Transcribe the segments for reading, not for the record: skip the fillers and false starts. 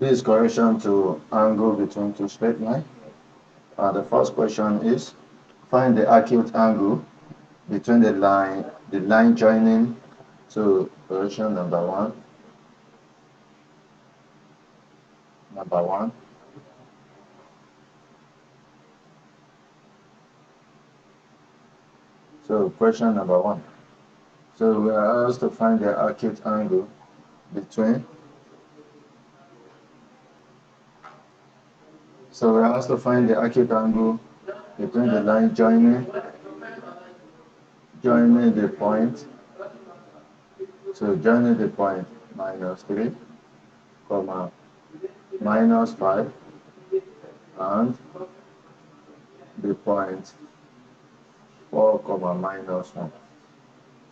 This is correction to angle between two straight lines. The first question is find the acute angle between the line joining to correction number one. So question number one. So we are asked to find the acute angle between. So we are asked to find the acute angle between the line joining the point. So joining the point -3, comma -5, and the point 4, comma -1.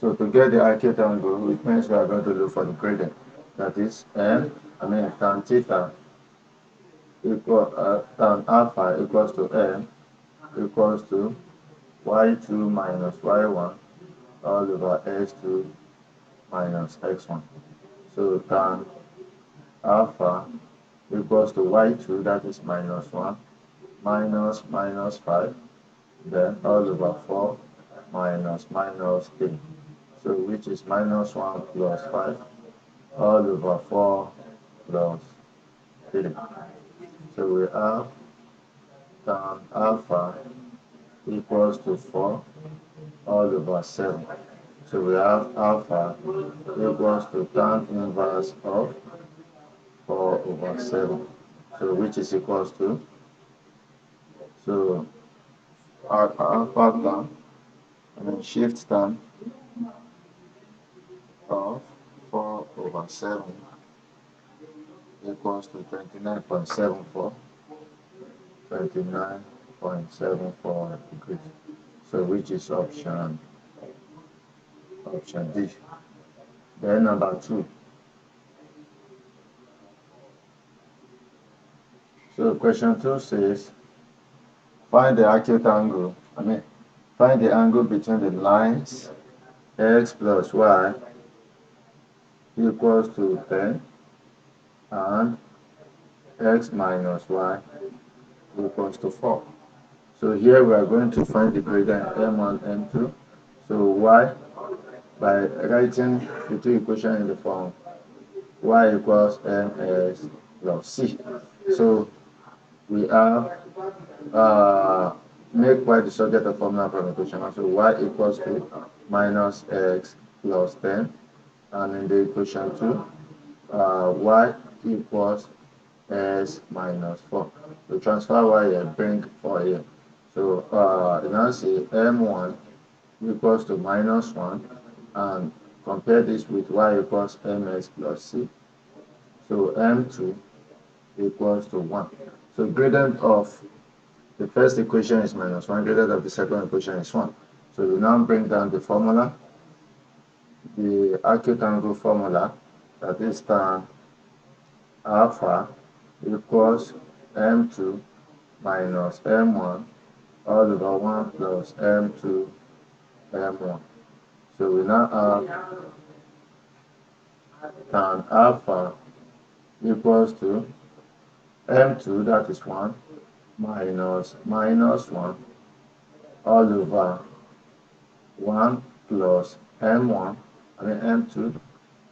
So to get the acute angle, it means we are going to look for the gradient. That is tan theta tan alpha equals to m equals to y2 minus y1 all over x2 minus x1. So tan alpha equals to y2, that is -1, minus 5, then all over 4 minus 3. So which is -1 plus 5 all over 4 plus 3. So we have tan alpha equals to 4 all over 7. So we have alpha equals to tan inverse of 4 over 7. So which is equals to, so our alpha tan, shift tan of 4 over 7 equals to 29.74 degrees. So which is option D. Then number 2. So question 2 says find the acute angle. Find the angle between the lines x plus y equals to 10 and x minus y equals to 4. So here we are going to find the gradient m1, m2. So y, by writing the two equations in the form y equals ms plus c. So we have make y the subject of formula from equation. So y equals to minus x plus 10, and in the equation 2, y equals s minus 4. To transfer y here, bring 4 here. So you now see m1 equals to -1, and compare this with y equals ms plus c. So m2 equals to 1. So gradient of the first equation is -1, gradient of the second equation is 1. So we now bring down the formula, the acute angle formula, that is tan alpha equals m2 minus m1 all over 1 plus m2 m1. So we now have tan alpha equals to m2, that is 1, minus -1 all over 1 plus m1, m2,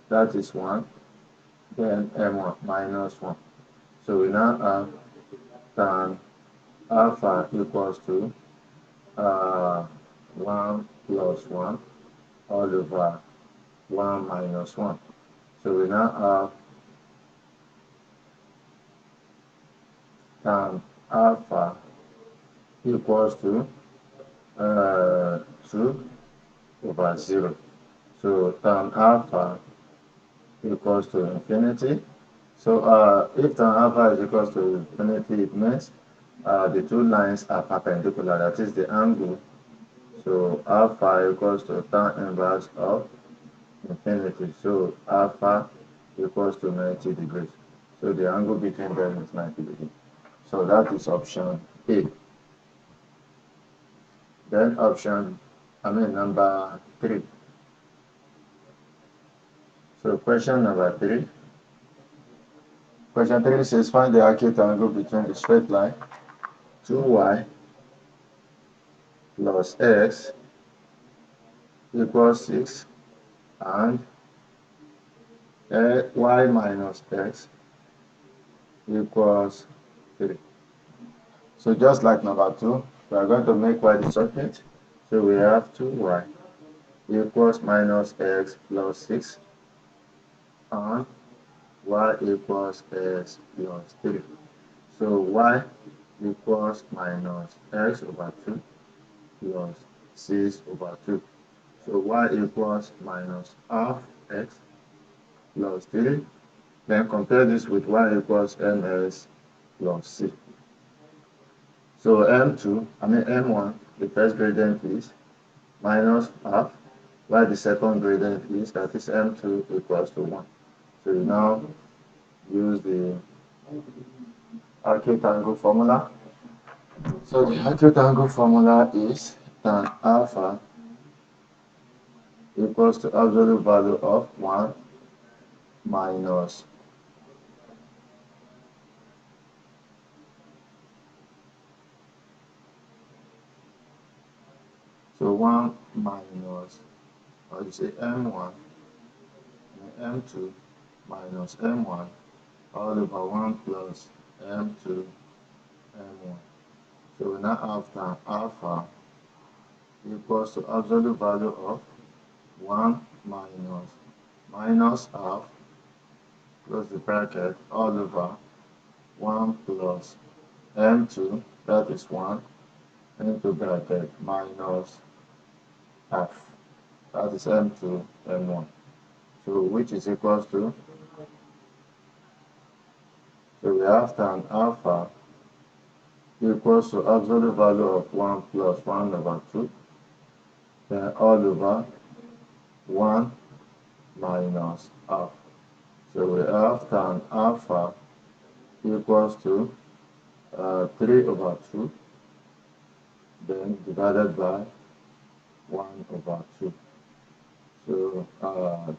that is 1, then m1 minus 1. So we now have tan alpha equals to 1 plus 1 all over 1 minus 1. So we now have tan alpha equals to 2 over 0. So tan alpha equals to infinity. So if tan alpha is equals to infinity, it means the two lines are perpendicular, that is the angle. So alpha equals to tan inverse of infinity. So alpha equals to 90 degrees. So the angle between them is 90 degrees. So that is option A. Then number 3. So question number 3. Question 3 says find the acute angle between the straight line 2y plus x equals 6 and y minus x equals 3. So just like number 2, we are going to make y the subject. So we have 2y equals minus x plus 6 and y equals x plus 3. So y equals minus x over 2 plus 6 over 2. So y equals minus half x plus 3. Then compare this with y equals ms plus c. So m1, the first gradient is minus half, while the second gradient is, that is m2 equals to 1. So you now use the acute angle formula. So the acute angle formula is tan alpha equals to absolute value of 1 minus so 1 minus, or you say m1 and m2 minus m1 all over 1 plus m2 m1. So we now have tan alpha equals to absolute value of 1 minus half close the bracket all over 1 plus m2, that is 1, into bracket minus half, that is m2 m1. So which is equals to, so we have tan alpha equals to absolute value of 1 plus 1 over 2, then all over 1 minus half. So we have tan alpha equals to 3 over 2, then divided by 1 over 2. So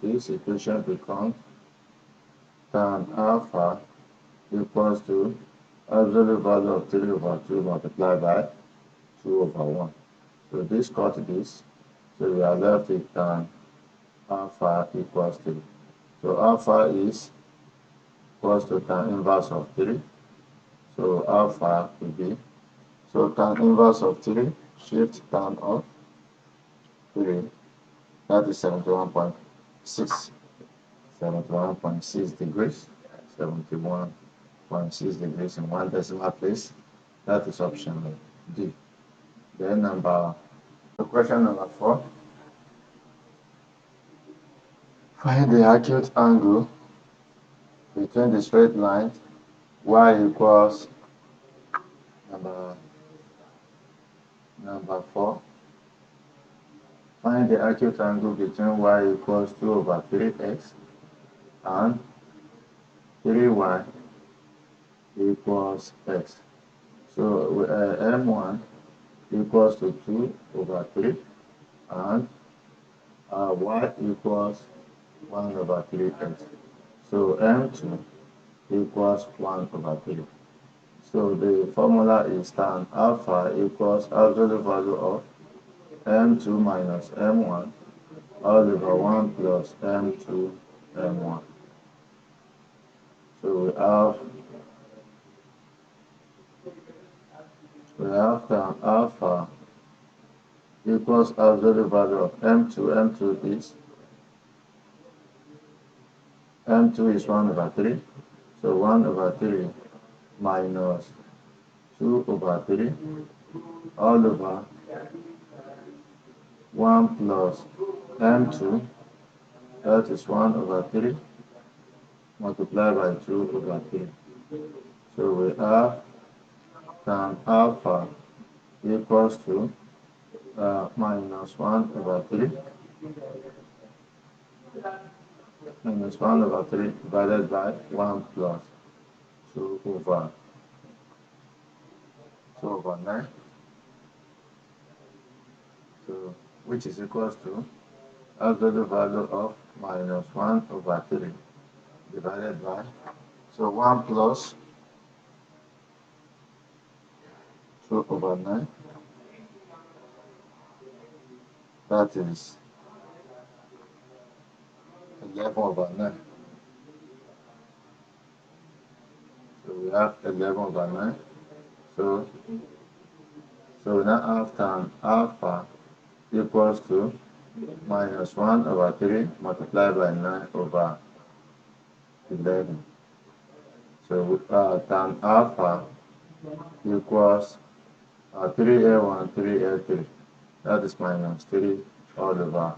this equation becomes tan alpha equals to absolute value of 3 over 2 multiplied by 2 over 1. So this cut this, so we are left with tan alpha equals 3. So alpha is equals to tan inverse of 3. So alpha will be, so tan inverse of 3, shift tan of 3, that is 71.6. 71.6 degrees, 71.6 degrees in one decimal place. That is option D. Then question number 4. Find the acute angle between the straight lines y equals number 4. Find the acute angle between y equals 2 over 3x and 3y equals x. So m1 equals to 2 over 3 and y equals 1 over 3x. So m2 equals 1 over 3. So the formula is tan alpha equals absolute value of m2 minus m1 all over 1 plus m2 m1. So we have tan alpha equals absolute value of m2. m2 is 1 over 3. So 1 over 3 minus 2 over 3 all over 1 plus m2, that is 1 over 3 multiplied by 2 over 3. So we have tan alpha equals to minus 1 over 3 minus 1 over 3 divided by 1 plus 2 over 9. So which is equals to absolute value of minus 1 over 3 divided by So 1 plus 2 over 9, that is 11 over 9. So we have 11 over 9. So we now have tan alpha equals to minus 1 over 3 multiplied by 9 over 11. So tan alpha equals 3L1, 3L3. That is minus 3 all over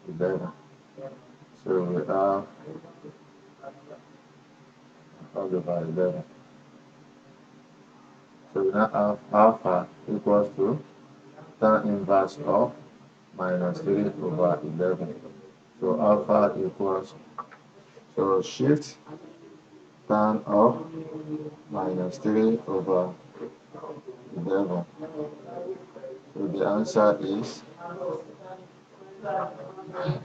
11. So we have all over 11. So we now have alpha equals to tan inverse of minus 3 over 11. So alpha equals, so shift tan of minus 3 over 11. So the answer is,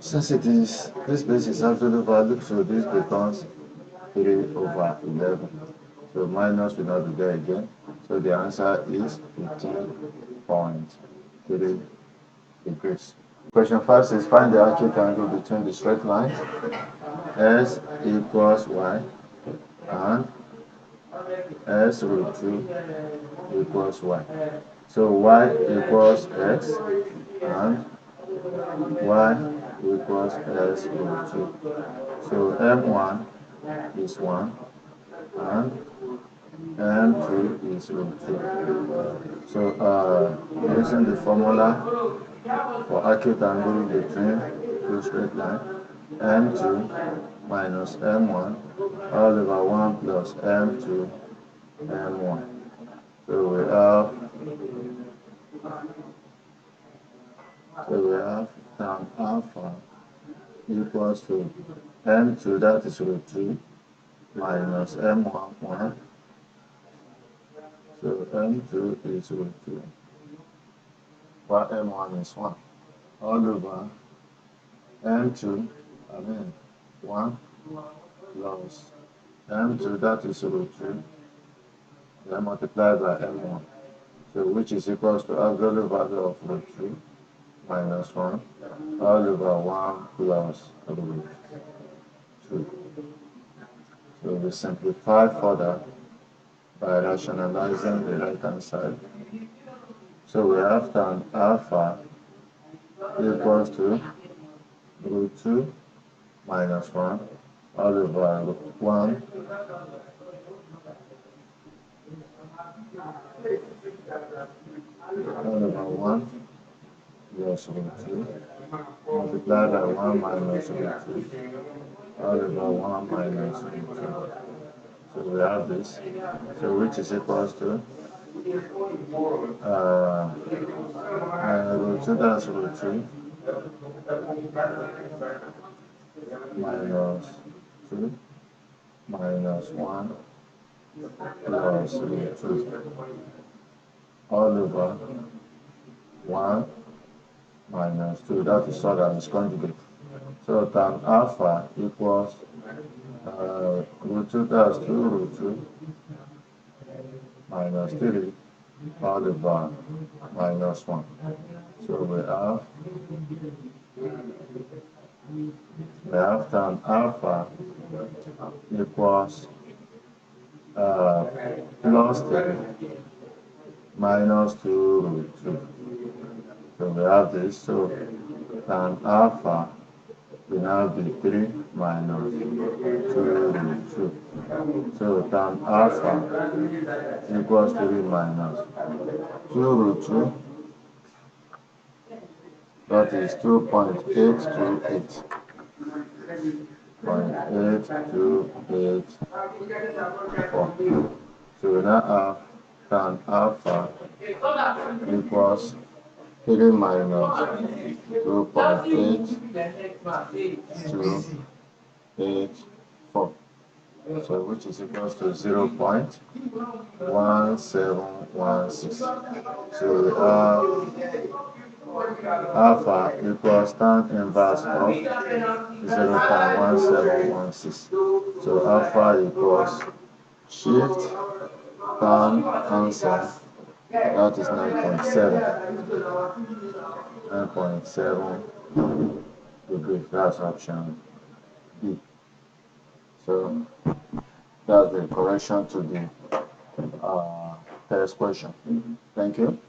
since this base is absolute value, so this becomes 3 over 11. So minus will not be there again. So the answer is 15.3 degrees. Question 5 says find the acute angle between the straight line S equals Y and S root 2 equals Y. So Y equals X and Y equals S root 2. So M1 is 1 and M2 is root 2. So using the formula for acute angle between two straight lines, M2 minus M1 all over 1 plus M2 M1. So we have tan alpha equals to M2, that is root 2, minus M1 1. So M2 is root 2, while M1 is 1. All over M2, 1 plus M2, that is root 2, then multiplied by M1. So which is equals to absolute value of root 2 minus 1 all over 1 plus root 2. So we simplify further by rationalizing the right hand side. So we have tan alpha equals to root 2 minus 1 all over 1 plus root 2 multiplied by 1 minus root 2 all over 1 minus root 2. So we have this. So which is equals to root 2, that's root 2 minus 2 minus 1 plus root 2 all over 1 minus 2. That is so that is conjugate. So tan alpha equals root 2, that's 2 root 2 minus 3 all over minus 1. So we have tan alpha equals plus 3 minus 2 root 2. So we have this. So tan alpha will now be 3 minus 2 root 2. So tan alpha equals 3 minus 2 root 2. That is 2.828. 0.8284. So we now have tan alpha equals 3 minus 2.8284. So which is equals to 0.1716. So we have Alpha equals tan inverse of 0.1716. So alpha equals shift tan answer, that is 9.7. 9.7 degrees. That's option B. So that's the correction to the first question. Thank you.